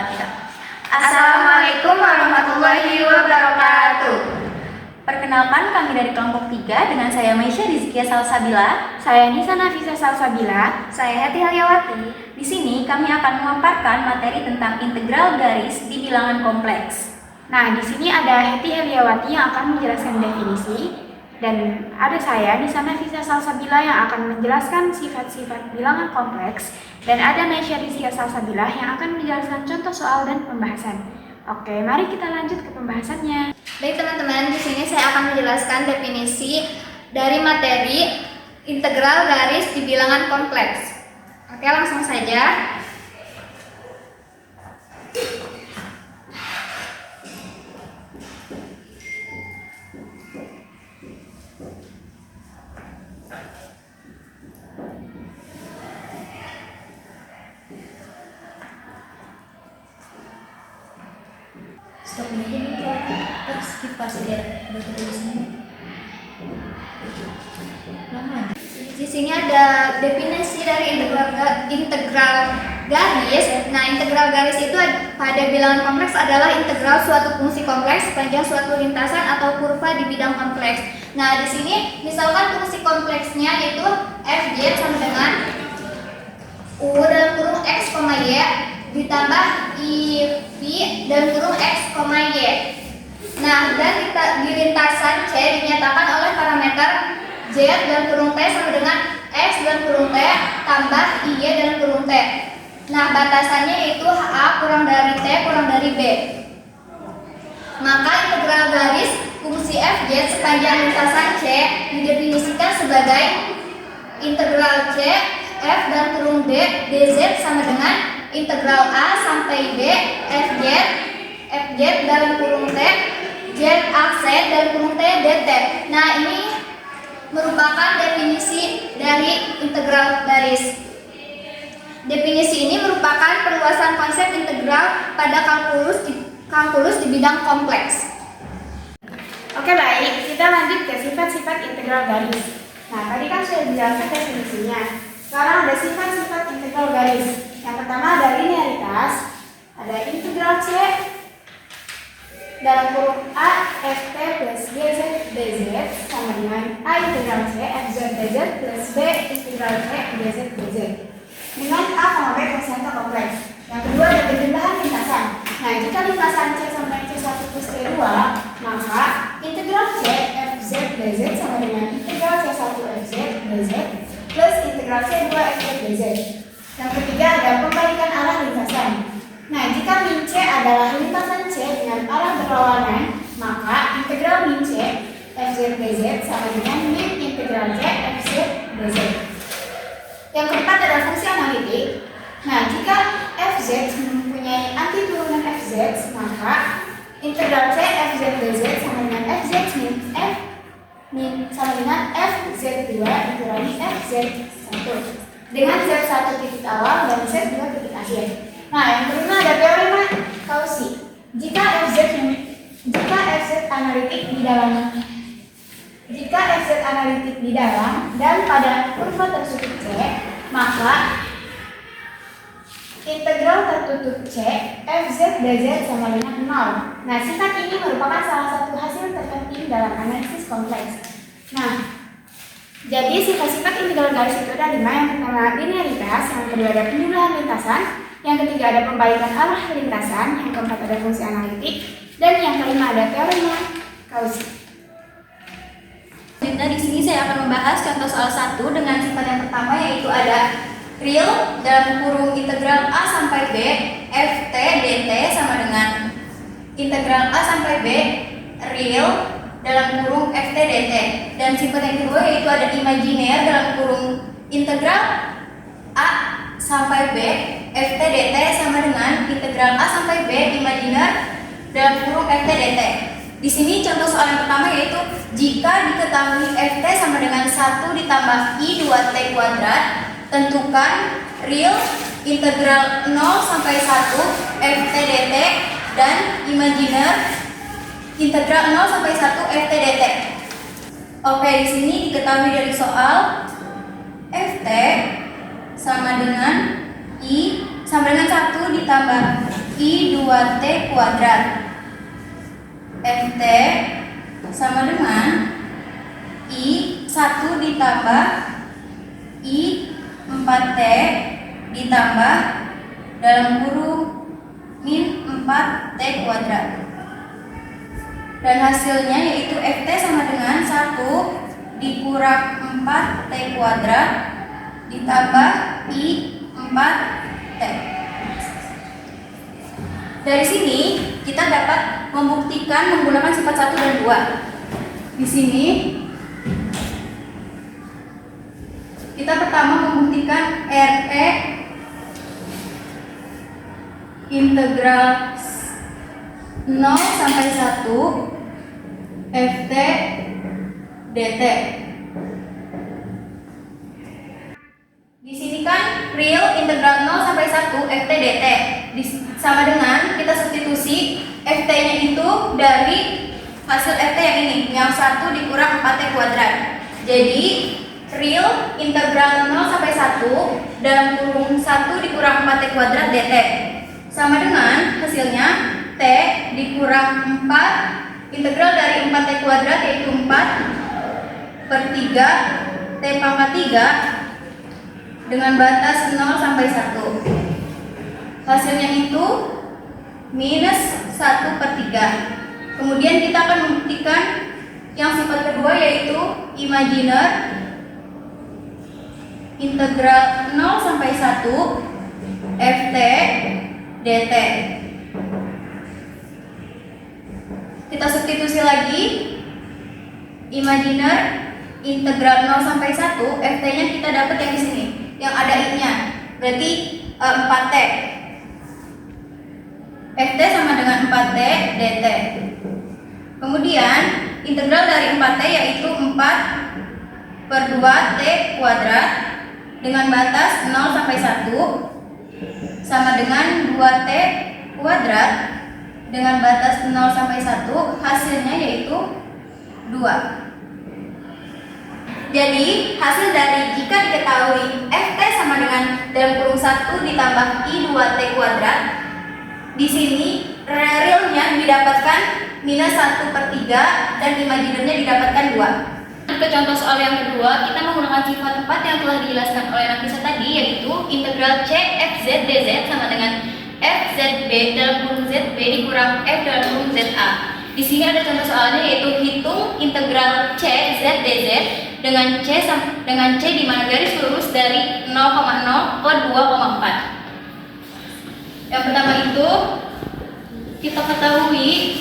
wabarakatuh. Assalamualaikum warahmatullahi wabarakatuh. Perkenalkan, kami dari kelompok 3 dengan saya Maisha Rizkia Salsabila, saya Nisa Nafisa Salsabila, saya Heti Halyawati. Di sini kami akan memaparkan materi tentang integral garis di bilangan kompleks. Nah, di sini ada Heti Halyawati yang akan menjelaskan definisi, dan ada saya Nisa Nafisa Salsabila yang akan menjelaskan sifat-sifat bilangan kompleks, dan ada Maisha Rizkia Salsabila yang akan menjelaskan contoh soal dan pembahasan. Oke, mari kita lanjut ke pembahasannya. Baik teman-teman, di sini saya akan menjelaskan definisi dari materi integral garis di bilangan kompleks. Oke, langsung saja. Stop ini terus skip pas dia bertulisnya. Di sini ada definisi dari integral garis. Nah, integral garis itu pada bilangan kompleks adalah integral suatu fungsi kompleks sepanjang suatu lintasan atau kurva di bidang kompleks. Nah, di sini misalkan fungsi kompleksnya itu fj sama dengan u dalam kurung x, y ditambah iv dalam kurung x, y. Nah, dan di lintasan C dinyatakan oleh parameter Z dalam kurung T sama dengan X dalam kurung T tambah Y dalam kurung T. Nah, batasannya yaitu A kurang dari T kurang dari B. Maka integral garis fungsi fj sepanjang lintasan C didefinisikan sebagai integral C f dalam kurung D dz sama dengan integral A sampai B fj dalam kurung T Z AC dalam kurung T dt. Nah, ini merupakan definisi dari integral garis. Definisi ini merupakan perluasan konsep integral pada kalkulus di bidang kompleks. Oke, baik, kita lanjut ke sifat-sifat integral garis. Nah, tadi kan sudah dijelaskan definisinya. Sekarang ada sifat-sifat integral garis. Yang pertama ada linearitas, ada integral C dalam kurung A ft plus gz dz sama dengan A integral C fz dz plus B integral C dz dz dengan A, B konstan kompleks. Yang kedua ada penjumlahan lintasan. Nah, jika lintasan C sama dengan C1 plus C2, maka integral C fz dz sama dengan integral C1 fz dz plus integral C2 fz dz. Yang ketiga ada pembalikan arah lintasan. Nah, jika min C adalah lintasan C dengan arah berlawanan, maka integral min C fz dz sama dengan min integral C fz dz. Yang keempat adalah fungsi analitik. Nah, jika fz mempunyai anti turunan fz, maka integral C fz dz sama dengan fz min sama dengan fz2 dikurangi fz1 dengan z1 titik awal dan z2 titik akhir. Nah, yang kelima ada teorema Cauchy. Jika fz analitik di dalam dan pada kurva tertutup C, maka integral tertutup C fz dz sama dengan 0. Nah, sifat ini merupakan salah satu hasil terpenting dalam analisis kompleks. Nah, jadi sifat-sifat integral garis itu ada 5. Yang pertama linearitas, yang kedua ada penjumlahan lintasan, yang ketiga ada pembalikan arah lintasan, yang keempat ada fungsi analitik, dan yang kelima ada teorema Cauchy. Selanjutnya di sini saya akan membahas contoh soal 1 dengan sifat yang pertama, yaitu ada real dalam kurung integral A sampai B ft dt sama dengan integral A sampai B real dalam kurung ft dt. Dan sifat yang kedua yaitu ada imajiner dalam kurung integral A sampai B ft dt sama dengan integral A sampai B imajiner dalam kurung ft dt. Di sini contoh soal yang pertama yaitu jika diketahui ft sama dengan 1 ditambah i 2t kuadrat, tentukan real integral 0 sampai 1 ft dt dan imajiner integral 0 sampai 1 ft dt. Oke, di sini diketahui dari soal ft sama dengan i sama dengan 1 ditambah I 2T kuadrat. Ft sama dengan I 1 ditambah I 4T ditambah dalam kurung min 4T kuadrat. Dan hasilnya yaitu Ft sama dengan 1 dikurang 4T kuadrat ditambah I 4T. Dari sini kita dapat membuktikan menggunakan sifat 1 dan 2. Di sini kita pertama membuktikan RE integral 0 sampai 1 Ft dt. Di sini kan real integral 0 sampai 1 Ft dt sama dengan kita substitusi Ft-nya itu dari hasil Ft yang ini, yang 1 dikurang 4T kuadrat. Jadi real integral 0 sampai 1 dalam kurung 1 dikurang 4T kuadrat dt sama dengan hasilnya T dikurang 4 integral dari 4T kuadrat yaitu 4/3 T pangkat 3 dengan batas 0 sampai 1. Hasilnya itu minus 1/3. Kemudian kita akan membuktikan yang sifat kedua yaitu imaginer integral 0 sampai 1 Ft dt. Kita substitusi lagi imaginer integral 0 sampai 1 Ft-nya kita dapat yang di sini, yang ada I-nya. Berarti 4T. Ft sama dengan 4T dt. Kemudian integral dari 4T yaitu 4/2T kuadrat dengan batas 0 sampai 1 sama dengan 2T kuadrat dengan batas 0 sampai 1, hasilnya yaitu 2. Jadi hasil dari jika diketahui Ft sama dengan dalam kurung 1 ditambah I 2T kuadrat, di sini realnya didapatkan minus 1/3 dan imaginernya didapatkan 2. Ke contoh soal yang kedua, kita menggunakan sifat 4 yang telah dijelaskan oleh Nafisa tadi, yaitu integral C Fz dz sama dengan Fzb dalam kurung Zb dikurang F dalam kurung Za. Di sini ada contoh soalnya yaitu hitung integral C Z dz dengan C di mana garis lurus dari 0,0 ke 2,4. Yang pertama itu kita ketahui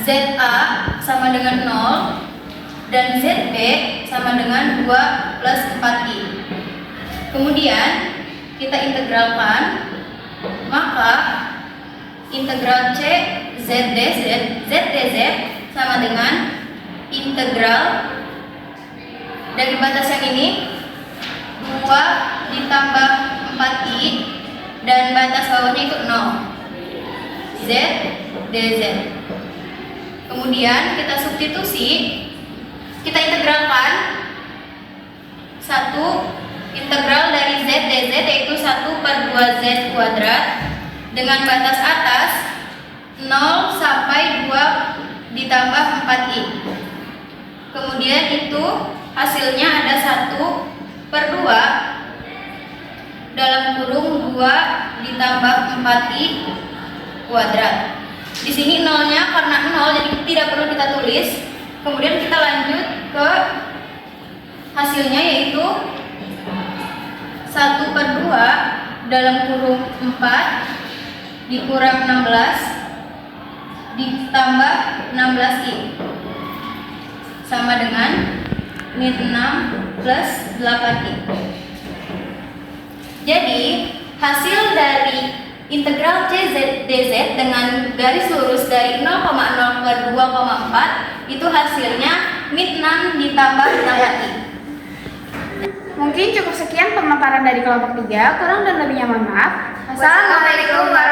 Za sama dengan 0 dan Zb sama dengan 2 plus 4i. Kemudian kita integralkan, maka integral C Z dz sama dengan integral dari batas yang ini 2 ditambah 4i dan batas bawahnya itu 0 Z dz. Kemudian kita substitusi, kita integralkan 1 integral dari Z dz yaitu 1/2Z kuadrat dengan batas atas 0 sampai 2 ditambah 4i. Kemudian itu hasilnya ada 1/2 dalam kurung 2 ditambah 4i kuadrat. Di sini nolnya karena 0 jadi tidak perlu kita tulis. Kemudian kita lanjut ke hasilnya yaitu 1/2 dalam kurung 4 dikurang 16 ditambah 16i sama dengan min 6 plus 8i. Jadi hasil dari integral C dz dengan garis lurus dari 0,0 ke 2,4 itu hasilnya min 6 ditambah 8i. Mungkin cukup sekian pemaparan dari kelompok 3. Kurang dan lebihnya mohon maaf. Wassalamualaikum warahmatullahi wabarakatuh.